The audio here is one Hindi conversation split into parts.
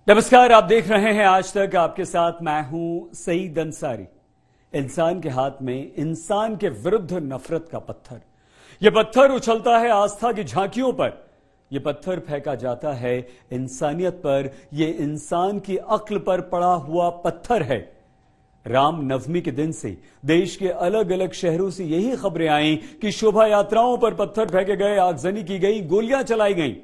नमस्कार, आप देख रहे हैं आज तक। आपके साथ मैं हूं सईद अंसारी। इंसान के हाथ में इंसान के विरुद्ध नफरत का पत्थर। यह पत्थर उछलता है आस्था की झांकियों पर। यह पत्थर फेंका जाता है इंसानियत पर। यह इंसान की अक्ल पर पड़ा हुआ पत्थर है। राम नवमी के दिन से देश के अलग अलग शहरों से यही खबरें आई कि शोभा यात्राओं पर पत्थर फेंके गए, आगजनी की गई, गोलियां चलाई गईं।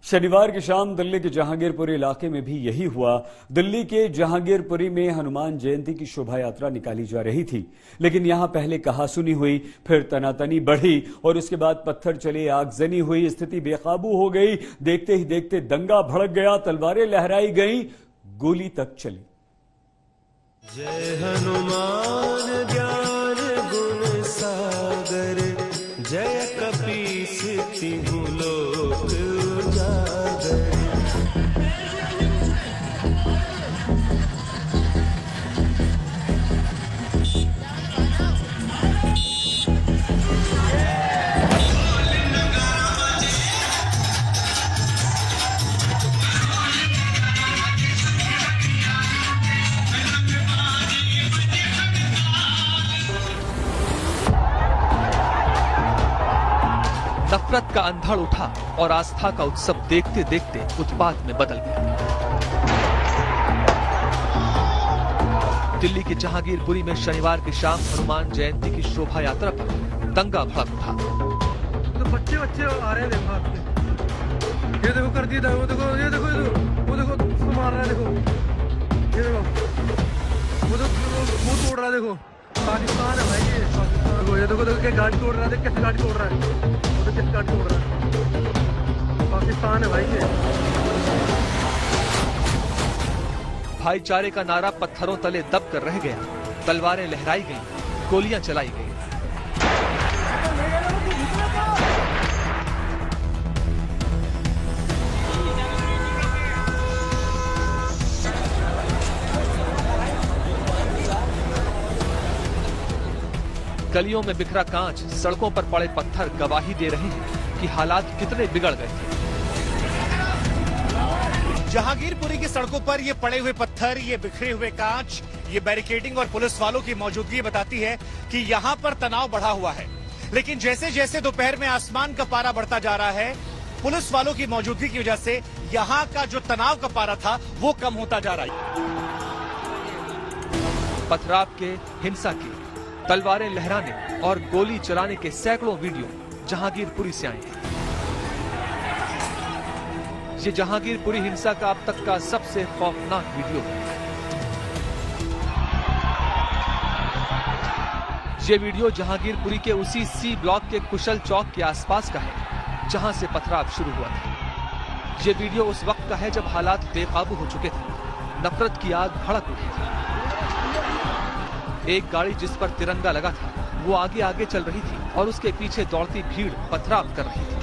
शनिवार की शाम दिल्ली के जहांगीरपुरी इलाके में भी यही हुआ। दिल्ली के जहांगीरपुरी में हनुमान जयंती की शोभा यात्रा निकाली जा रही थी, लेकिन यहां पहले कहासुनी हुई, फिर तनातनी बढ़ी और उसके बाद पत्थर चले, आगजनी हुई, स्थिति बेकाबू हो गई। देखते ही देखते दंगा भड़क गया, तलवारें लहराई गईं, गोली तक चली। जय हनुमान ज्ञान गुण सागर, जय कपीस तिहु लोक उजागर। नफरत का अंधड़ उठा और आस्था का उत्सव देखते देखते उत्पात में बदल गया। दिल्ली के जहांगीरपुरी में शनिवार की शाम हनुमान जयंती की शोभा यात्रा पर दंगा भड़क उठा। तो बच्चे आ रहे हैं, देखो आपके। ये देखो कर दिया, वो देखो, ये देखो, वो देखो उसको मार रहा है, देखो ये देखो, वो मुंह तोड़ रहा है, देखो पाकिस्तान है भाई, ये पाकिस्तान। ये देखो देखो गाड़ी तोड़ रहा है, कैसे गाड़ी तोड़ रहा है, किस गाड़ी तोड़ रहा है, पाकिस्तान है भाई ये। भाईचारे का नारा पत्थरों तले दब कर रह गया। तलवारें लहराई गईं, गोलियां चलाई गईं। गलियों में बिखरा कांच, सड़कों पर पड़े पत्थर गवाही दे रहे हैं कि हालात कितने बिगड़ गए थे। जहांगीरपुरी की सड़कों पर ये पड़े हुए पत्थर, ये बिखरे हुए कांच, ये बैरिकेडिंग और पुलिस वालों की मौजूदगी बताती है कि यहाँ पर तनाव बढ़ा हुआ है। लेकिन जैसे जैसे दोपहर में आसमान का पारा बढ़ता जा रहा है, पुलिस वालों की मौजूदगी की वजह से यहाँ का जो तनाव का पारा था वो कम होता जा रहा है। पथराव के, हिंसा के, तलवारें लहराने और गोली चलाने के सैकड़ों वीडियो जहांगीरपुरी से आए हैं। ये जहांगीरपुरी हिंसा का अब तक का सबसे खौफनाक वीडियो है। ये वीडियो जहांगीरपुरी के उसी सी ब्लॉक के कुशल चौक के आसपास का है, जहां से पथराव शुरू हुआ था। ये वीडियो उस वक्त का है जब हालात बेकाबू हो चुके थे, नफरत की आग भड़क उठी थी। एक गाड़ी जिस पर तिरंगा लगा था वो आगे आगे चल रही थी और उसके पीछे दौड़ती भीड़ पथराव कर रही थी।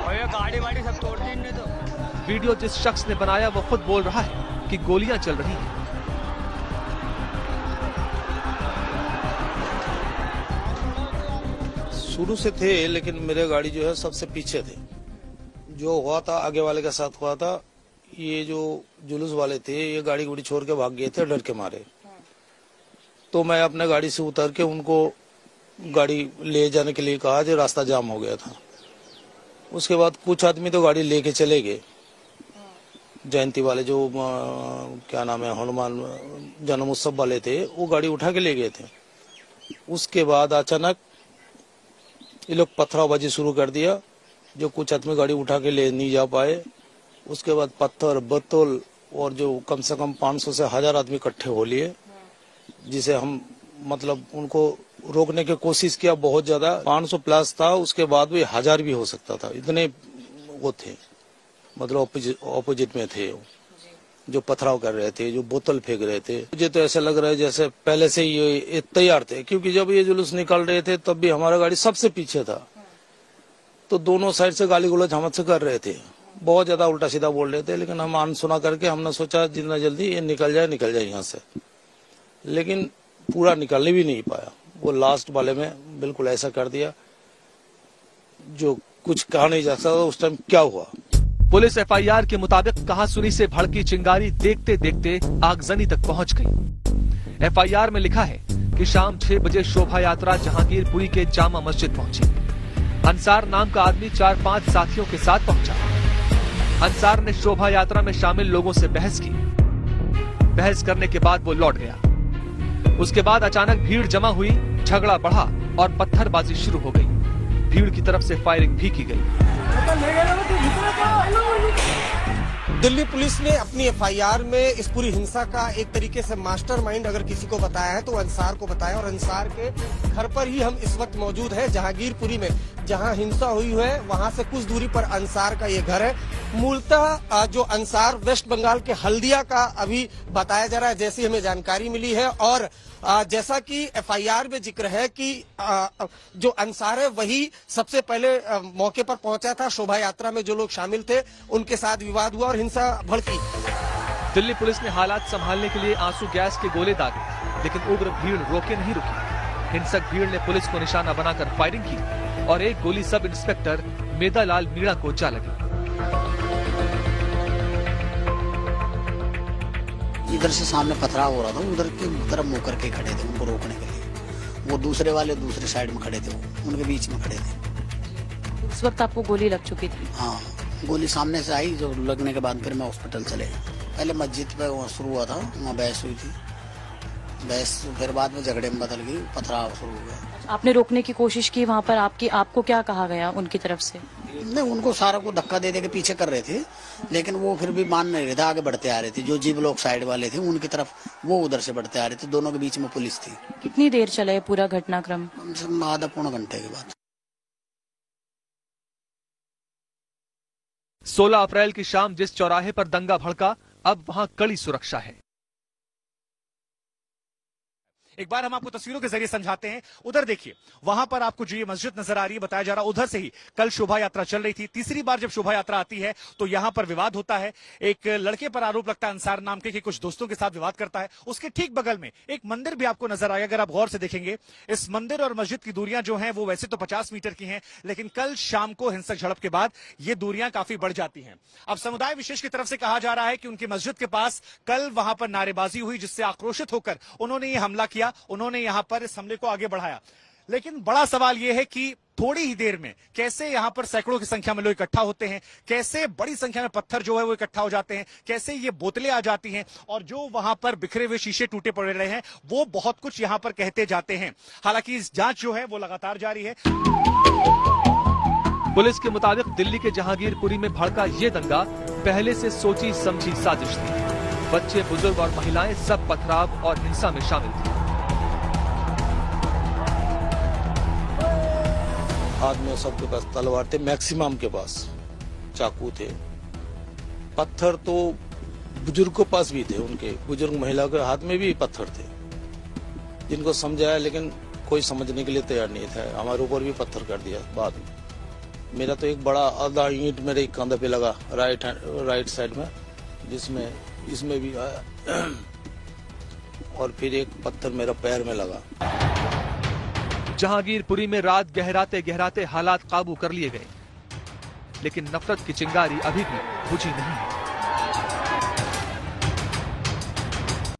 और ये गाड़ी सब तोड़ दी इनने तो। वीडियो जिस शख्स ने बनाया वो खुद बोल रहा है कि गोलियां चल रही हैं। शुरू से थे, लेकिन मेरे गाड़ी जो है सबसे पीछे थे। जो हुआ था आगे वाले के साथ हुआ था। ये जो जुलूस वाले थे ये गाड़ी गुड़ी छोड़ के भाग गए थे डर के मारे। तो मैं अपने गाड़ी से उतर के उनको गाड़ी ले जाने के लिए कहा, जो रास्ता जाम हो गया था। उसके बाद कुछ आदमी तो गाड़ी लेके चले गए। जयंती वाले जो क्या नाम है, हनुमान जन्म उत्सव वाले थे, वो गाड़ी उठा के ले गए थे। उसके बाद अचानक ये लोग पथरावबाजी शुरू कर दिया। जो कुछ आदमी गाड़ी उठा के ले नहीं जा पाए, उसके बाद पत्थर, बोतल और जो कम से कम 500 से 1000 आदमी इकट्ठे हो लिए, जिसे हम मतलब उनको रोकने की कोशिश किया बहुत ज्यादा। 500 प्लस था, उसके बाद भी 1000 भी हो सकता था, इतने वो थे, मतलब ऑपोजिट में थे जो पथराव कर रहे थे, जो बोतल फेंक रहे थे। मुझे तो ऐसा लग रहा है जैसे पहले से ही ये तैयार थे, क्योंकि जब ये जुलूस निकाल रहे थे तब भी हमारा गाड़ी सबसे पीछे था। तो दोनों साइड से गाली गलौज हमसे कर रहे थे, बहुत ज्यादा उल्टा सीधा बोल रहे थे। लेकिन हम अनसुना करके हमने सोचा जितना जल्दी ये निकल जाए यहाँ से, लेकिन पूरा निकलने भी नहीं पाया। वो लास्ट वाले में बिल्कुल ऐसा कर दिया जो कुछ कहा नहीं जा सकता उस टाइम क्या हुआ। पुलिस एफआईआर के मुताबिक कहासुनी से भड़की चिंगारी देखते देखते आगजनी तक पहुंच गई। एफआईआर में लिखा है कि शाम 6 बजे शोभा यात्रा जहांगीरपुरी के जामा मस्जिद पहुंची। अंसार नाम का आदमी 4-5 साथियों के साथ पहुंचा। अंसार ने शोभा यात्रा में शामिल लोगों से बहस की। बहस करने के बाद वो लौट गया। उसके बाद अचानक भीड़ जमा हुई, झगड़ा बढ़ा और पत्थरबाजी शुरू हो गई। भीड़ की तरफ से फायरिंग भी की गई। दिल्ली पुलिस ने अपनी एफआईआर में इस पूरी हिंसा का एक तरीके से मास्टरमाइंड अगर किसी को बताया है तो अंसार को बताया, और अंसार के घर पर ही हम इस वक्त मौजूद हैं जहांगीरपुरी में, जहां हिंसा हुई है वहां से कुछ दूरी पर अंसार का ये घर है। मूलतः जो अंसार वेस्ट बंगाल के हल्दिया का अभी बताया जा रहा है, जैसी हमें जानकारी मिली है। और जैसा कि एफआईआर में जिक्र है कि जो अंसार है वही सबसे पहले मौके पर पहुंचा था। शोभा यात्रा में जो लोग शामिल थे उनके साथ विवाद हुआ और हिंसा भड़की। दिल्ली पुलिस ने हालात संभालने के लिए आंसू गैस के गोले दागे, लेकिन उग्र भीड़ रोके नहीं रुकी। हिंसक भीड़ ने पुलिस को निशाना बनाकर फायरिंग की और एक गोली सब इंस्पेक्टर मेदालाल मीणा को जा लगी। इधर से सामने पथराव हो रहा था, उधर की तरफ मुंह करके खड़े थे उनको रोकने के लिए। वो दूसरे वाले दूसरे साइड में खड़े थे, वो उनके बीच में खड़े थे। उस वक्त आपको गोली लग चुकी थी? हाँ, गोली सामने से आई, जो लगने के बाद फिर मैं हॉस्पिटल चले गया। पहले मस्जिद पे वहाँ शुरू हुआ था, वहाँ बहस हुई थी। बहस फिर बाद में झगड़े में बदल गई, पथराव शुरू हो गया। आपने रोकने की कोशिश की वहाँ पर, आपको क्या कहा गया उनकी तरफ से? नहीं, उनको सारा को धक्का दे दे के पीछे कर रहे थे, लेकिन वो फिर भी मान नहीं रहे थे, आगे बढ़ते आ रहे थे। जो जीप लोग साइड वाले थे उनकी तरफ, वो उधर से बढ़ते आ रहे थे। दोनों के बीच में पुलिस थी। कितनी देर चला है पूरा घटनाक्रम? कम से कम आधा पौना घंटे के बाद। 16 अप्रैल की शाम जिस चौराहे पर दंगा भड़का, अब वहां कड़ी सुरक्षा है। एक बार हम आपको तस्वीरों के जरिए समझाते हैं। उधर देखिए, वहां पर आपको जो ये मस्जिद नजर आ रही है, बताया जा रहा उधर से ही कल शोभा यात्रा चल रही थी। तीसरी बार जब शोभा यात्रा आती है तो यहां पर विवाद होता है। एक लड़के पर आरोप लगता है अंसार नाम के कि कुछ दोस्तों के साथ विवाद करता है। उसके ठीक बगल में एक मंदिर भी आपको नजर आएगा। अगर आप गौर से देखेंगे, इस मंदिर और मस्जिद की दूरियां जो हैं वो वैसे तो 50 मीटर की हैं, लेकिन कल शाम को हिंसक झड़प के बाद ये दूरियां काफी बढ़ जाती हैं। अब समुदाय विशेष की तरफ से कहा जा रहा है कि उनकी मस्जिद के पास कल वहां पर नारेबाजी हुई, जिससे आक्रोशित होकर उन्होंने ये हमला किया। उन्होंने यहां पर इस हमले को आगे बढ़ाया। लेकिन बड़ा सवाल यह है कि थोड़ी ही देर में कैसे यहां पर सैकड़ों की संख्या में लोग इकट्ठा होते हैं, कैसे बड़ी संख्या में पत्थर जो है वो इकट्ठा हो जाते हैं, कैसे ये बोतलें आ जाती हैं, और जो वहां पर बिखरे हुए शीशे टूटे पड़े रहे हैं वो बहुत कुछ यहां पर कहते जाते हैं। हालांकि इस जांच जो है वो लगातार जारी है। पुलिस के मुताबिक दिल्ली के जहांगीरपुरी में भड़का ये दंगा पहले से सोची समझी साजिश थी। बच्चे, बुजुर्ग और महिलाएं सब पथराव और हिंसा में शामिल थे। हाथ में सबके पास तलवार थे, मैक्सिमम के पास चाकू थे। पत्थर तो बुजुर्ग के पास भी थे, उनके बुजुर्ग महिला के हाथ में भी पत्थर थे, जिनको समझाया लेकिन कोई समझने के लिए तैयार नहीं था। हमारे ऊपर भी पत्थर कर दिया बाद में। मेरा तो एक बड़ा आधा ईंट मेरे कंधे पे लगा राइट साइड में, जिसमें इसमें भी आया, और फिर एक पत्थर मेरा पैर में लगा। जहांगीरपुरी में रात गहराते गहराते हालात काबू कर लिए गए, लेकिन नफरत की चिंगारी अभी भी बुझी नहीं है।